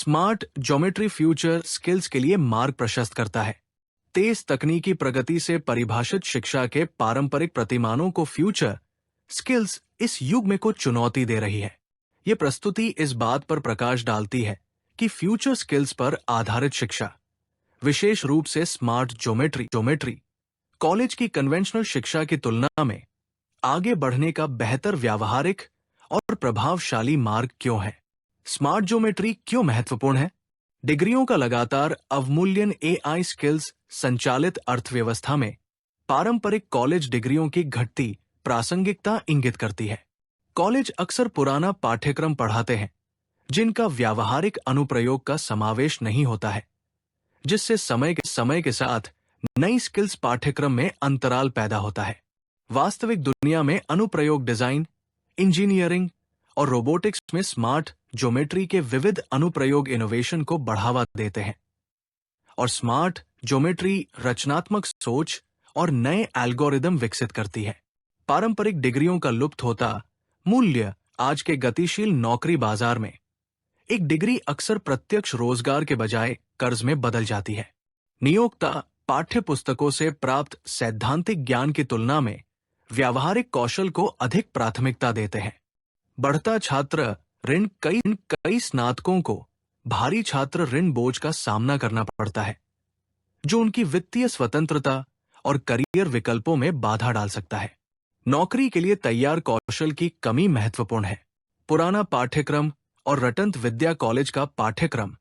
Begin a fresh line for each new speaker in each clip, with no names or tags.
Smart geometry future skills के लिए मार्ग प्रशस्त करता है। तेज तकनीकी प्रगति से परिभाषित शिक्षा के पारंपरिक प्रतिमानों को फ्यूचर स्किल्स इस युग में कुछ चुनौती दे रही है। ये प्रस्तुति इस बात पर प्रकाश डालती है कि फ्यूचर स्किल्स पर आधारित शिक्षा, विशेष रूप से स्मार्ट ज्योमेट्री कॉलेज की कन्वेंशनल शिक्षा की तुलना में आगे बढ़ने का बेहतर व्यावहारिक और प्रभावशाली मार्ग क्यों है। स्मार्ट ज्योमेट्री क्यों महत्वपूर्ण है? डिग्रियों का लगातार अवमूल्यन एआई स्किल्स संचालित अर्थव्यवस्था में पारंपरिक कॉलेज डिग्रियों की घटती प्रासंगिकता इंगित करती है। कॉलेज अक्सर पुराना पाठ्यक्रम पढ़ाते हैं जिनका व्यावहारिक अनुप्रयोग का समावेश नहीं होता है, जिससे समय के साथ नई स्किल्स पाठ्यक्रम में अंतराल पैदा होता है। वास्तविक दुनिया में अनुप्रयोग डिजाइन, इंजीनियरिंग और रोबोटिक्स में स्मार्ट ज्योमेट्री के विविध अनुप्रयोग इनोवेशन को बढ़ावा देते हैं, और स्मार्ट ज्योमेट्री रचनात्मक सोच और नए एल्गोरिदम विकसित करती है। पारंपरिक डिग्रियों का लुप्त होता मूल्य आज के गतिशील नौकरी बाजार में एक डिग्री अक्सर प्रत्यक्ष रोजगार के बजाय कर्ज में बदल जाती है। नियोक्ता पाठ्य पुस्तकों से प्राप्त सैद्धांतिक ज्ञान की तुलना में व्यावहारिक कौशल को अधिक प्राथमिकता देते हैं। बढ़ता छात्र ऋण कई स्नातकों को भारी छात्र ऋण बोझ का सामना करना पड़ता है, जो उनकी वित्तीय स्वतंत्रता और करियर विकल्पों में बाधा डाल सकता है। नौकरी के लिए तैयार कौशल की कमी महत्वपूर्ण है। पुराना पाठ्यक्रम और रटंत विद्या कॉलेज का पाठ्यक्रम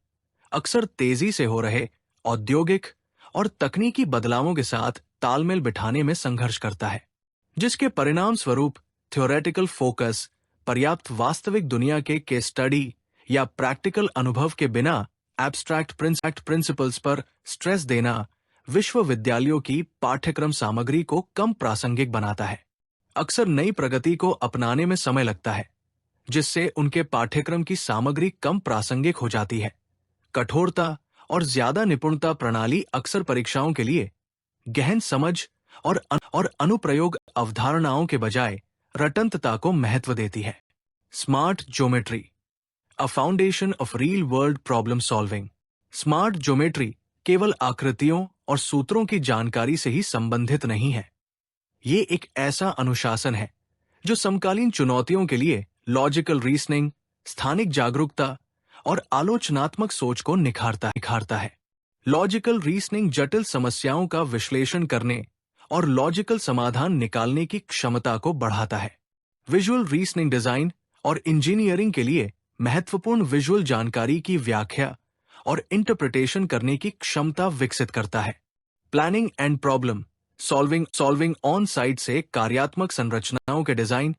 अक्सर तेजी से हो रहे औद्योगिक और तकनीकी बदलावों के साथ तालमेल बिठाने में संघर्ष करता है, जिसके परिणाम स्वरूप थ्योरेटिकल फोकस, पर्याप्त वास्तविक दुनिया के केस स्टडी या प्रैक्टिकल अनुभव के बिना एब्स्ट्रैक्ट प्रिंसिपल्स पर स्ट्रेस देना विश्वविद्यालयों की पाठ्यक्रम सामग्री को कम प्रासंगिक बनाता है। अक्सर नई प्रगति को अपनाने में समय लगता है, जिससे उनके पाठ्यक्रम की सामग्री कम प्रासंगिक हो जाती है। कठोरता और ज्यादा निपुणता प्रणाली अक्सर परीक्षाओं के लिए गहन समझ और अनुप्रयोग अवधारणाओं के बजाय रटंतता को महत्व देती है। Smart geometry, a foundation of real world problem solving. Smart geometry केवल आकृतियों और सूत्रों की जानकारी से ही संबंधित नहीं है। ये एक ऐसा अनुशासन है जो समकालीन चुनौतियों के लिए लॉजिकल रीजनिंग, स्थानिक जागरूकता और आलोचनात्मक सोच को निखारता है। लॉजिकल रीजनिंग जटिल समस्याओं का विश्लेषण करने और लॉजिकल समाधान निकालने की क्षमता को बढ़ाता है। विजुअल रीजनिंग डिजाइन और इंजीनियरिंग के लिए महत्वपूर्ण विजुअल जानकारी की व्याख्या और इंटरप्रिटेशन करने की क्षमता विकसित करता है। Planning and problem solving on site से कार्यात्मक संरचनाओं के डिजाइन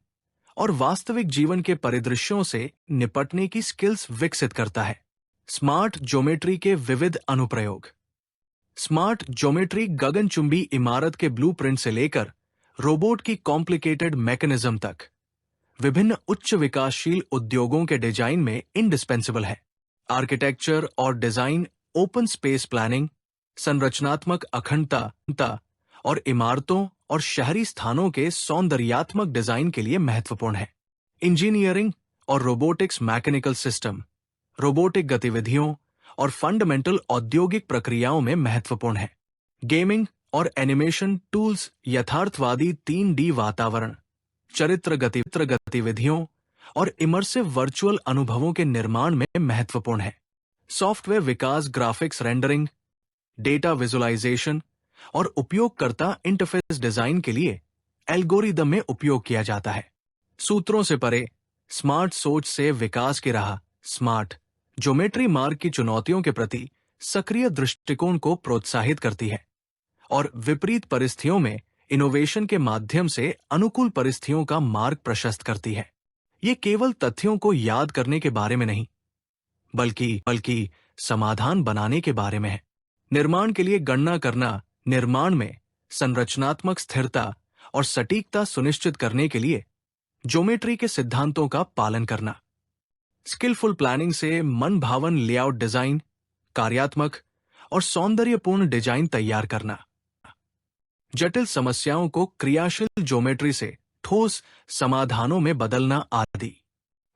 और वास्तविक जीवन के परिदृश्यों से निपटने की स्किल्स विकसित करता है। स्मार्ट ज्योमेट्री के विविध अनुप्रयोग। स्मार्ट ज्योमेट्री गगनचुंबी इमारत के ब्लूप्रिंट से लेकर रोबोट की कॉम्प्लिकेटेड मैकेनिज्म तक विभिन्न उच्च विकासशील उद्योगों के डिजाइन में इंडिस्पेंसिबल है। आर्किटेक्चर और डिजाइन, ओपन स्पेस प्लानिंग, संरचनात्मक अखंडता और इमारतों और शहरी स्थानों के सौंदर्यात्मक डिजाइन के लिए महत्वपूर्ण है। इंजीनियरिंग और रोबोटिक्स, मैकेनिकल सिस्टम, रोबोटिक गतिविधियों और फंडामेंटल औद्योगिक प्रक्रियाओं में महत्वपूर्ण है। गेमिंग और एनिमेशन टूल्स यथार्थवादी 3D वातावरण, चरित्र गतिविधियों और इमर्सिव वर्चुअल अनुभवों के निर्माण में महत्वपूर्ण है। सॉफ्टवेयर विकास, ग्राफिक्स रेंडरिंग, डेटा विजुअलाइजेशन और उपयोगकर्ता इंटरफेस डिजाइन के लिए एल्गोरिदम में उपयोग किया जाता है। सूत्रों से परे स्मार्ट सोच से विकास की राह। स्मार्ट ज्योमेट्री मार्ग की चुनौतियों के प्रति सक्रिय दृष्टिकोण को प्रोत्साहित करती है और विपरीत परिस्थितियों में इनोवेशन के माध्यम से अनुकूल परिस्थितियों का मार्ग प्रशस्त करती है। ये केवल तथ्यों को याद करने के बारे में नहीं, बल्कि समाधान बनाने के बारे में है। निर्माण के लिए गणना करना, निर्माण में संरचनात्मक स्थिरता और सटीकता सुनिश्चित करने के लिए ज्योमेट्री के सिद्धांतों का पालन करना। स्किलफुल प्लानिंग से मन भावन लेआउट डिजाइन, कार्यात्मक और सौंदर्यपूर्ण डिजाइन तैयार करना। जटिल समस्याओं को क्रियाशील ज्योमेट्री से ठोस समाधानों में बदलना आदि।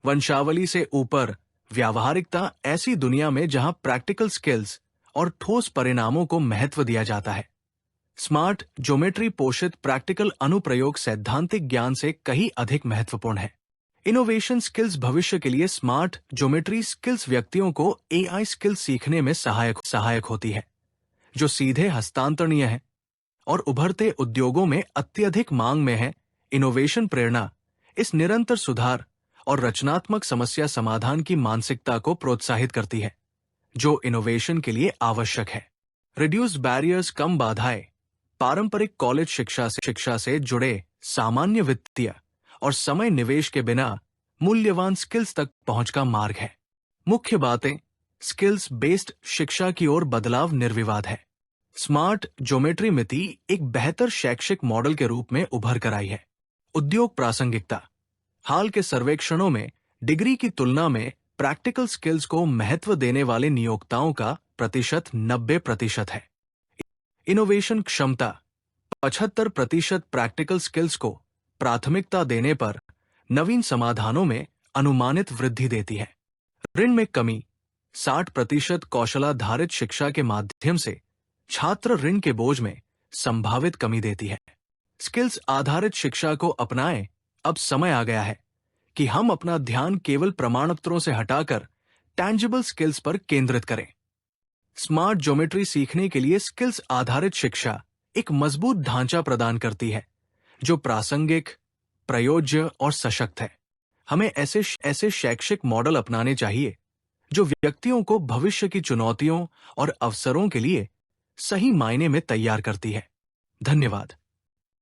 वंशावली से ऊपर व्यावहारिकता ऐसी दुनिया में जहां प्रैक्टिकल स्किल्स और ठोस परिणामों को महत्व दिया जाता है। स्मार्ट ज्योमेट्री पोषित प्रैक्टिकल अनुप्रयोग सैद्धांतिक ज्ञान से कहीं अधिक महत्वपूर्ण है। इनोवेशन स्किल्स भविष्य के लिए स्मार्ट ज्योमेट्री स्किल्स व्यक्तियों को एआई स्किल्स सीखने में सहायक होती है, जो सीधे हस्तांतरणीय है और उभरते उद्योगों में अत्यधिक मांग में है। इनोवेशन प्रेरणा इस निरंतर सुधार और रचनात्मक समस्या समाधान की मानसिकता को प्रोत्साहित करती है, जो इनोवेशन के लिए आवश्यक है। रिड्यूस्ड बैरियर्स, कम बाधाएं, पारंपरिक कॉलेज शिक्षा से जुड़े सामान्य वित्तीय और समय निवेश के बिना मूल्यवान स्किल्स तक पहुंच का मार्ग है। मुख्य बातें, स्किल्स बेस्ड शिक्षा की ओर बदलाव निर्विवाद है। स्मार्ट ज्योमेट्री मिति एक बेहतर शैक्षिक मॉडल के रूप में उभर कर आई है। उद्योग प्रासंगिकता, हाल के सर्वेक्षणों में डिग्री की तुलना में प्रैक्टिकल स्किल्स को महत्व देने वाले नियोक्ताओं का प्रतिशत 90% है। इनोवेशन क्षमता, 75% प्रैक्टिकल स्किल्स को प्राथमिकता देने पर नवीन समाधानों में अनुमानित वृद्धि देती है। ऋण में कमी, 60% कौशलाधारित शिक्षा के माध्यम से छात्र ऋण के बोझ में संभावित कमी देती है। स्किल्स आधारित शिक्षा को अपनाएं। अब समय आ गया है कि हम अपना ध्यान केवल प्रमाणपत्रों से हटाकर टैंजिबल स्किल्स पर केंद्रित करें। स्मार्ट ज्योमेट्री सीखने के लिए स्किल्स आधारित शिक्षा एक मजबूत ढांचा प्रदान करती है, जो प्रासंगिक, प्रयोज्य और सशक्त है। हमें ऐसे शैक्षिक मॉडल अपनाने चाहिए जो व्यक्तियों को भविष्य की चुनौतियों और अवसरों के लिए सही मायने में तैयार करती है। धन्यवाद।